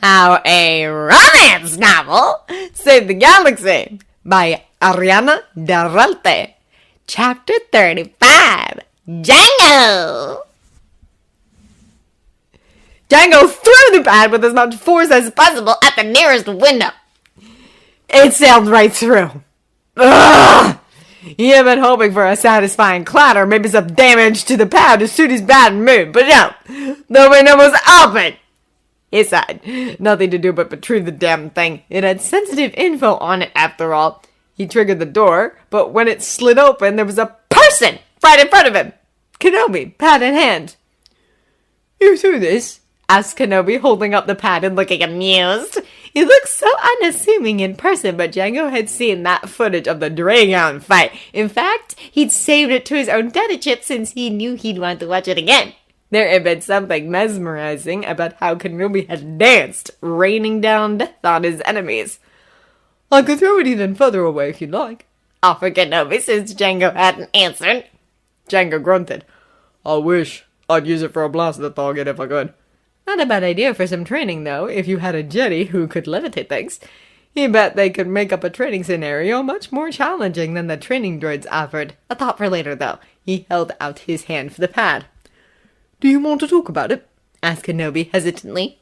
How a romance novel saved the galaxy by Ariana Daralte. Chapter 35, Django! Django threw the pad with as much force as possible at the nearest window. It sailed right through. Ugh! He had been hoping for a satisfying clatter, maybe some damage to the pad to suit his bad mood, but no, the window was open. He sighed. Nothing to do but retrieve the damn thing. It had sensitive info on it after all. He triggered the door, but when it slid open, there was a person right in front of him. Kenobi, pad in hand. "You threw this?" asked Kenobi, holding up the pad and looking amused. He looked so unassuming in person, but Django had seen that footage of the Dragon fight. In fact, he'd saved it to his own data chip since he knew he'd want to watch it again. There had been something mesmerizing about how Kenobi had danced, raining down death on his enemies. "I could throw it even further away if you'd like," offered Kenobi since Django hadn't answered. Django grunted. "I wish. I'd use it for a blaster target if I could." Not a bad idea for some training, though, if you had a Jedi who could levitate things. He bet they could make up a training scenario much more challenging than the training droids offered. A thought for later, though. He held out his hand for the pad. "Do you want to talk about it?" asked Kenobi hesitantly.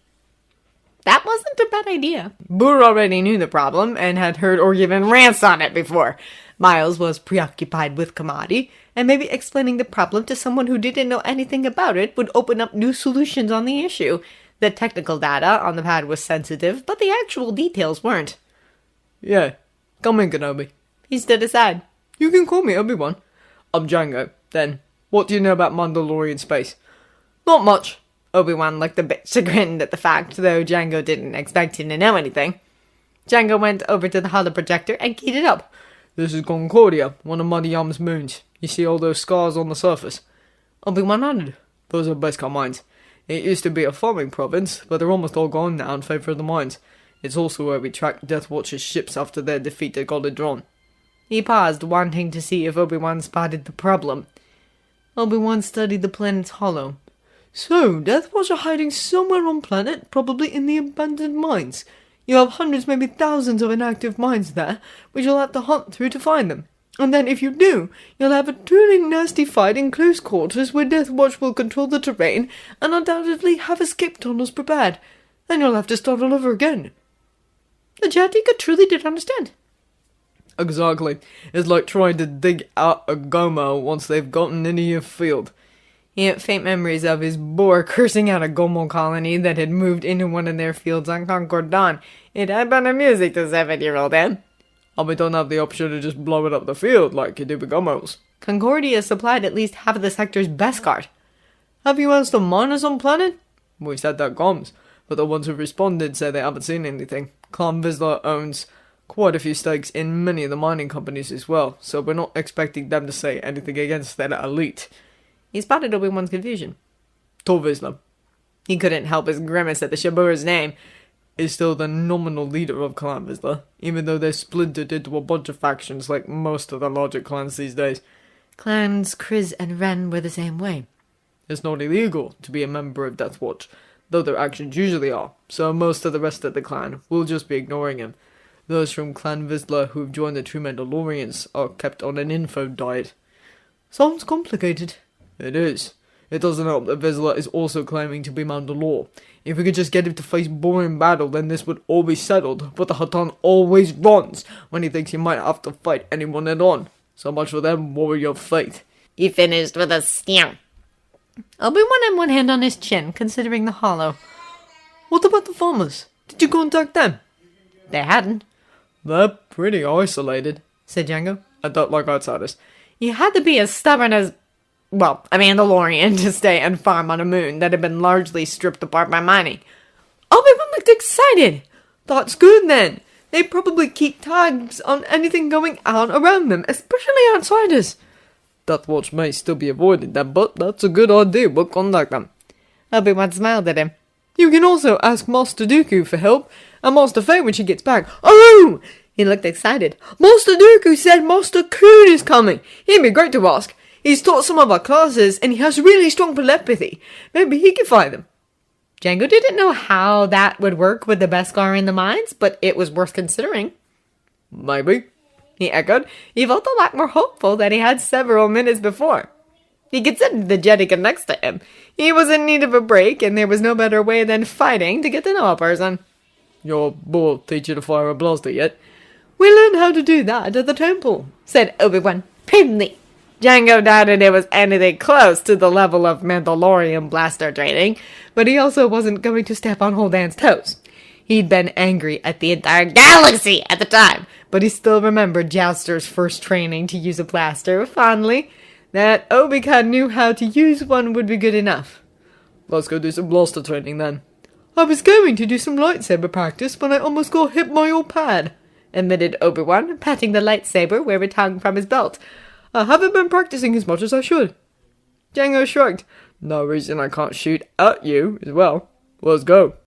That wasn't a bad idea. Burr already knew the problem and had heard or given rants on it before. Miles was preoccupied with commodity, and maybe explaining the problem to someone who didn't know anything about it would open up new solutions on the issue. The technical data on the pad was sensitive, but the actual details weren't. "Yeah, come in, Kenobi." He stood aside. "You can call me Obi-Wan." "I'm Django. Then, what do you know about Mandalorian space?" "Not much." Obi-Wan looked a bit chagrined at the fact, though Django didn't expect him to know anything. Django went over to the holoprojector and keyed it up. "This is Concordia, one of Muddy Yum's moons. You see all those scars on the surface?" Obi-Wan nodded. "Those are Beskar mines. It used to be a farming province, but they're almost all gone now in favor of the mines. It's also where we tracked Death Watch's ships after their defeat at Golden. He paused, wanting to see if Obi-Wan spotted the problem. Obi-Wan studied the planet's hollow. "So, Death Watch are hiding somewhere on planet, probably in the abandoned mines. You have hundreds, maybe thousands of inactive mines there, which you'll have to hunt through to find them. And then if you do, you'll have a truly nasty fight in close quarters where Death Watch will control the terrain and undoubtedly have escape tunnels prepared. Then you'll have to start all over again." The Jatika truly did understand. "Exactly. It's like trying to dig out a Gomo once they've gotten into your field." He had faint memories of his boar cursing out a Gomo colony that had moved into one of their fields on Concord Dawn. It had been amusing to 7-year-old him. "We don't have the option to just blow it up the field like you do with Gomos." Concordia supplied at least half of the sector's Beskar. "Have you asked the miners on planet?" "We said that comms, but the ones who responded say they haven't seen anything. Clan Vizsla owns quite a few stakes in many of the mining companies as well, so we're not expecting them to say anything against that elite." He spotted Obi-Wan's confusion. "Tor Vizsla." He couldn't help his grimace at the Shabur's name. "Is still the nominal leader of Clan Vizsla, even though they're splintered into a bunch of factions like most of the larger clans these days. Clans Kriz and Ren were the same way. It's not illegal to be a member of Death Watch, though their actions usually are, so most of the rest of the clan will just be ignoring him. Those from Clan Vizsla who've joined the true Mandalorians are kept on an info diet." "Sounds complicated." "It is. It doesn't help that Vizsla is also claiming to be Mandalore. If we could just get him to face boring battle, then this would all be settled, but the Hatan always runs when he thinks he might have to fight anyone head on. So much for them warrior faith." He finished with a sneer. Obi-Wan had one hand on his chin, considering the hollow. "What about the farmers? Did you contact them?" They hadn't. "They're pretty isolated," said Django. "I don't like outsiders." You had to be as stubborn as, well, a Mandalorian to stay and farm on a moon that had been largely stripped apart by mining. Obi-Wan looked excited. "That's good then. They probably keep tabs on anything going on around them, especially outsiders." "Death Watch may still be avoided then, but that's a good idea. We'll contact them." Obi-Wan smiled at him. "You can also ask Master Dooku for help, and Master Faye when she gets back." "Oh!" He looked excited. "Master Dooku said Master Coon is coming. He'd be great to ask. He's taught some of our classes, and he has really strong telepathy. Maybe he can find them." Django didn't know how that would work with the Beskar in the mines, but it was worth considering. Maybe, he echoed. He felt a lot more hopeful than he had several minutes before. He considered the Jedi next to him. He was in need of a break, and there was no better way than fighting to get to know a person. Your bull teach you to fire a blaster yet? We learned how to do that at the temple, said Obi-Wan primly. Django doubted it was anything close to the level of Mandalorian blaster training, but he also wasn't going to step on Holdan's toes. He'd been angry at the entire galaxy at the time, but he still remembered Jouster's first training to use a blaster fondly. That Obi-Wan knew how to use one would be good enough. Let's go do some blaster training then. I was going to do some lightsaber practice, but I almost got hit by your pad, admitted Obi-Wan, patting the lightsaber where it hung from his belt. I haven't been practicing as much as I should. Django shrugged. No reason I can't shoot at you as well. Let's go.